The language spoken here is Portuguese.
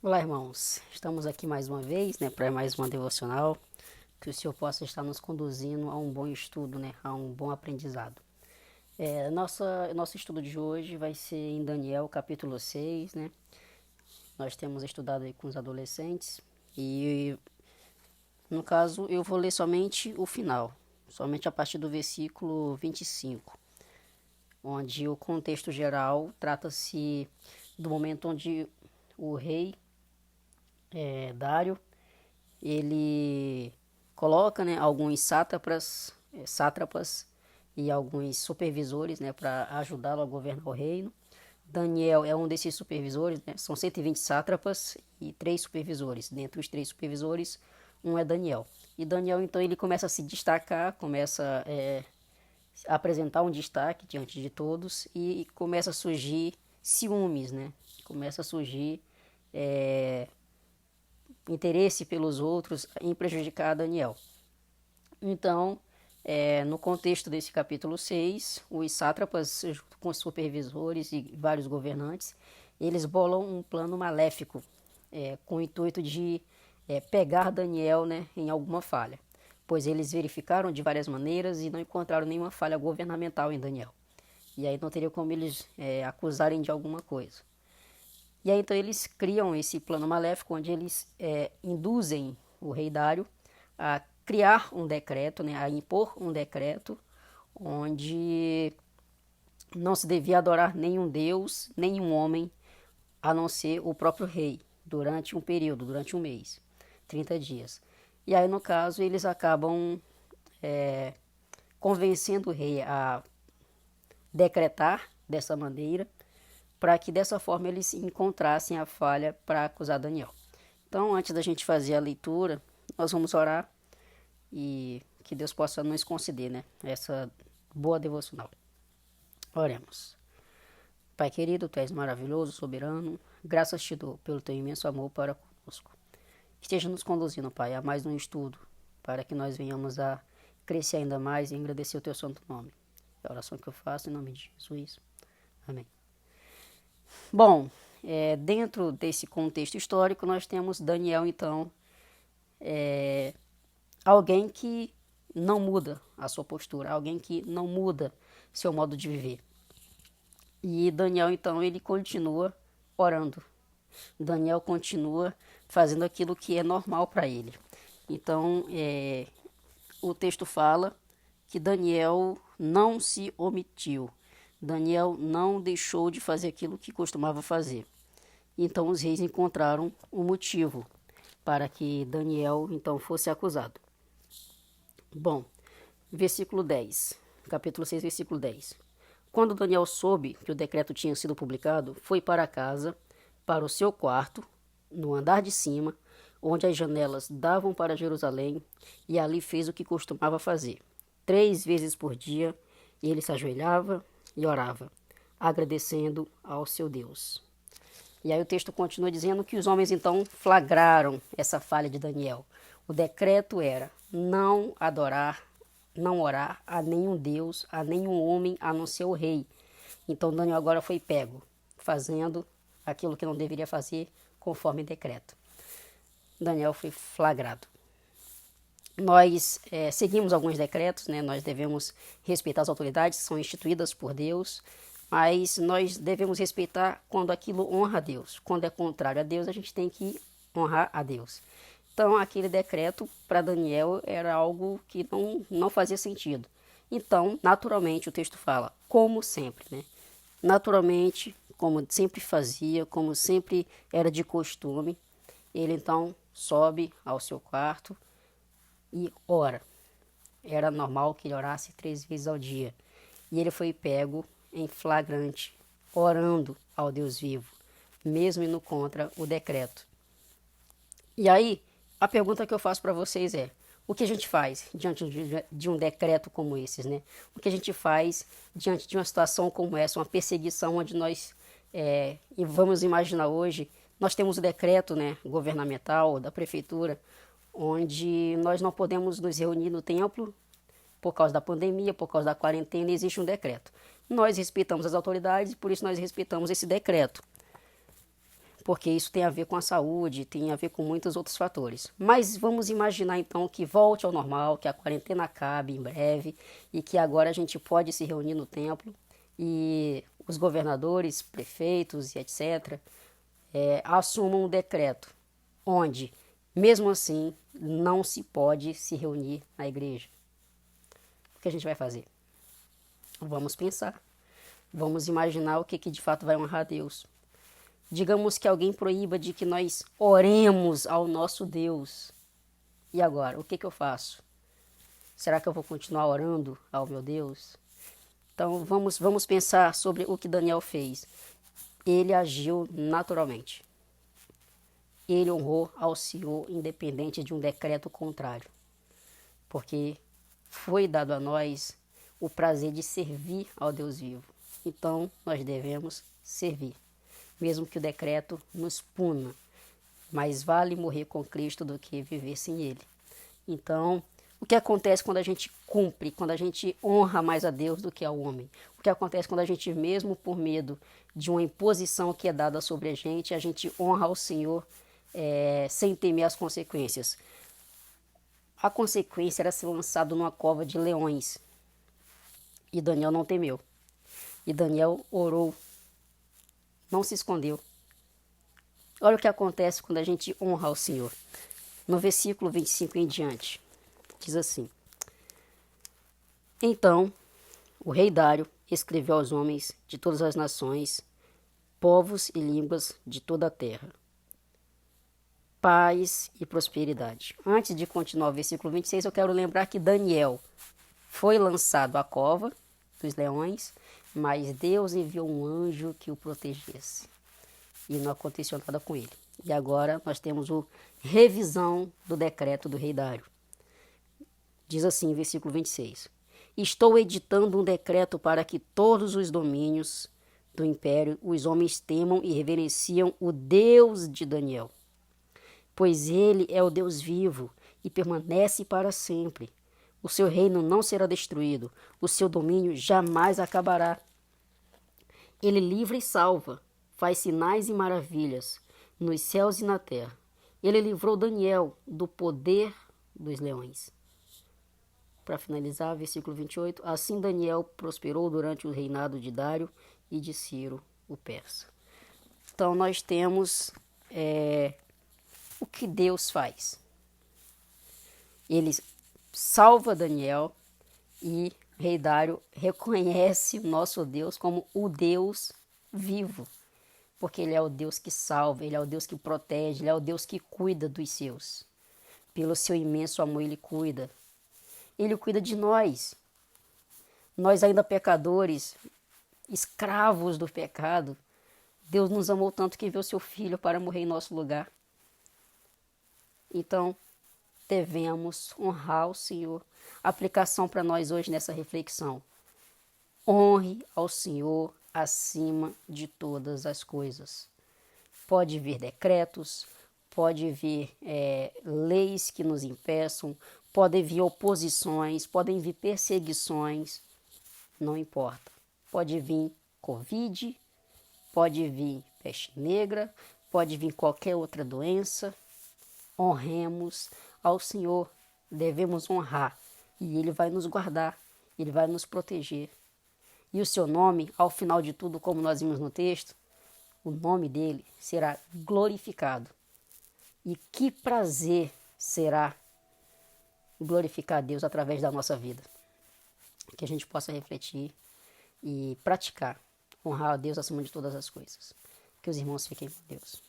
Olá, irmãos. Estamos aqui mais uma vez, para mais uma devocional. Que o Senhor possa estar nos conduzindo a um bom estudo, a um bom aprendizado. Nosso estudo de hoje vai ser em Daniel, capítulo 6, né? Nós temos estudado aí com os adolescentes e, no caso, eu vou ler somente o final, somente a partir do versículo 25, onde o contexto geral trata-se do momento onde o rei Dário ele coloca, alguns sátrapas e alguns supervisores, para ajudá-lo a governar o reino. Daniel é um desses supervisores, são 120 sátrapas e 3 supervisores. Dentre os 3 supervisores, um é Daniel. E Daniel, então, ele começa a se destacar, começa a apresentar um destaque diante de todos e começa a surgir ciúmes, Começa a surgir interesse pelos outros em prejudicar Daniel. Então, no contexto desse capítulo 6, os sátrapas, junto com os supervisores e vários governantes, eles bolam um plano maléfico, com o intuito de pegar Daniel, em alguma falha, pois eles verificaram de várias maneiras e não encontraram nenhuma falha governamental em Daniel. E aí não teria como eles acusarem de alguma coisa. E aí então eles criam esse plano maléfico onde eles induzem o rei Dário a criar um decreto, a impor um decreto onde não se devia adorar nenhum deus, nenhum homem, a não ser o próprio rei, durante um período, durante um mês, 30 dias. E aí, no caso, eles acabam convencendo o rei a decretar dessa maneira, para que dessa forma eles encontrassem a falha para acusar Daniel. Então, antes da gente fazer a leitura, nós vamos orar e que Deus possa nos conceder, essa boa devocional. Oremos. Pai querido, Tu és maravilhoso, soberano, graças te dou pelo Teu imenso amor para conosco. Esteja nos conduzindo, Pai, a mais um estudo, para que nós venhamos a crescer ainda mais e engrandecer o Teu santo nome. É a oração que eu faço em nome de Jesus. Amém. Bom, dentro desse contexto histórico, nós temos Daniel, então, alguém que não muda a sua postura, alguém que não muda seu modo de viver. E Daniel, então, ele continua orando. Daniel continua fazendo aquilo que é normal para ele. Então, o texto fala que Daniel não se omitiu. Daniel não deixou de fazer aquilo que costumava fazer. Então os reis encontraram um motivo para que Daniel então fosse acusado. Bom, versículo 10, capítulo 6, versículo 10. Quando Daniel soube que o decreto tinha sido publicado, foi para casa, para o seu quarto, no andar de cima, onde as janelas davam para Jerusalém, e ali fez o que costumava fazer. 3 vezes por dia, ele se ajoelhava e orava, agradecendo ao seu Deus. E aí o texto continua dizendo que os homens então flagraram essa falha de Daniel. O decreto era não adorar, não orar a nenhum Deus, a nenhum homem, a não ser o rei. Então Daniel agora foi pego, fazendo aquilo que não deveria fazer conforme decreto. Daniel foi flagrado. Nós seguimos alguns decretos, nós devemos respeitar as autoridades que são instituídas por Deus, mas nós devemos respeitar quando aquilo honra a Deus. Quando é contrário a Deus, a gente tem que honrar a Deus. Então, aquele decreto para Daniel era algo que não fazia sentido. Então, naturalmente, o texto fala, como sempre, Naturalmente, como sempre fazia, como sempre era de costume, ele então sobe ao seu quarto e ora. Era normal que ele orasse 3 vezes ao dia. E ele foi pego em flagrante, orando ao Deus vivo, mesmo indo contra o decreto. E aí, a pergunta que eu faço para vocês é, o que a gente faz diante de um decreto como esses, O que a gente faz diante de uma situação como essa, uma perseguição onde nós, e vamos imaginar hoje, nós temos o decreto, governamental da prefeitura, onde nós não podemos nos reunir no templo por causa da pandemia, por causa da quarentena, existe um decreto. Nós respeitamos as autoridades, por isso nós respeitamos esse decreto. porque isso tem a ver com a saúde, tem a ver com muitos outros fatores. Mas vamos imaginar então que volte ao normal, que a quarentena acabe em breve e que agora a gente pode se reunir no templo e os governadores, prefeitos e etc. Assumam um decreto onde, mesmo assim, não se pode se reunir na igreja. O que a gente vai fazer? Vamos pensar. Vamos imaginar o que de fato vai honrar a Deus. Digamos que alguém proíba de que nós oremos ao nosso Deus. E agora, o que eu faço? Será que eu vou continuar orando ao meu Deus? Então vamos pensar sobre o que Daniel fez. Ele agiu naturalmente. Ele honrou ao Senhor independente de um decreto contrário. Porque foi dado a nós o prazer de servir ao Deus vivo. Então nós devemos servir, mesmo que o decreto nos puna. Mais vale morrer com Cristo do que viver sem Ele. Então, o que acontece quando a gente cumpre, quando a gente honra mais a Deus do que ao homem? O que acontece quando a gente, mesmo por medo de uma imposição que é dada sobre a gente honra ao Senhor sem temer as consequências? A consequência era ser lançado numa cova de leões. E Daniel não temeu. E Daniel orou, não se escondeu. Olha o que acontece quando a gente honra ao Senhor. No versículo 25 em diante, diz assim: Então o rei Dário escreveu aos homens de todas as nações, povos e línguas de toda a terra: paz e prosperidade. Antes de continuar o versículo 26, eu quero lembrar que Daniel foi lançado à cova dos leões, mas Deus enviou um anjo que o protegesse. E não aconteceu nada com ele. E agora nós temos a revisão do decreto do rei Dário. Diz assim, versículo 26. Estou editando um decreto para que todos os domínios do império os homens temam e reverenciam o Deus de Daniel. Pois ele é o Deus vivo e permanece para sempre. O seu reino não será destruído, o seu domínio jamais acabará. Ele livra e salva, faz sinais e maravilhas nos céus e na terra. Ele livrou Daniel do poder dos leões. Para finalizar, versículo 28. Assim Daniel prosperou durante o reinado de Dário e de Ciro, o persa. Então nós temos o que Deus faz. Ele salva Daniel e rei Dário reconhece o nosso Deus como o Deus vivo. Porque ele é o Deus que salva, ele é o Deus que protege, ele é o Deus que cuida dos seus. Pelo seu imenso amor ele cuida. Ele cuida de nós. Nós ainda pecadores, escravos do pecado, Deus nos amou tanto que enviou seu Filho para morrer em nosso lugar. Então, devemos honrar o Senhor. A aplicação para nós hoje nessa reflexão: honre ao Senhor acima de todas as coisas. Pode vir decretos, pode vir leis que nos impeçam, podem vir oposições, podem vir perseguições, não importa. Pode vir Covid, pode vir peste negra, pode vir qualquer outra doença. Honremos ao Senhor, devemos honrar e Ele vai nos guardar, Ele vai nos proteger. E o seu nome, ao final de tudo, como nós vimos no texto, o nome dele será glorificado. E que prazer será glorificar a Deus através da nossa vida. Que a gente possa refletir e praticar, honrar a Deus acima de todas as coisas. Que os irmãos fiquem com Deus.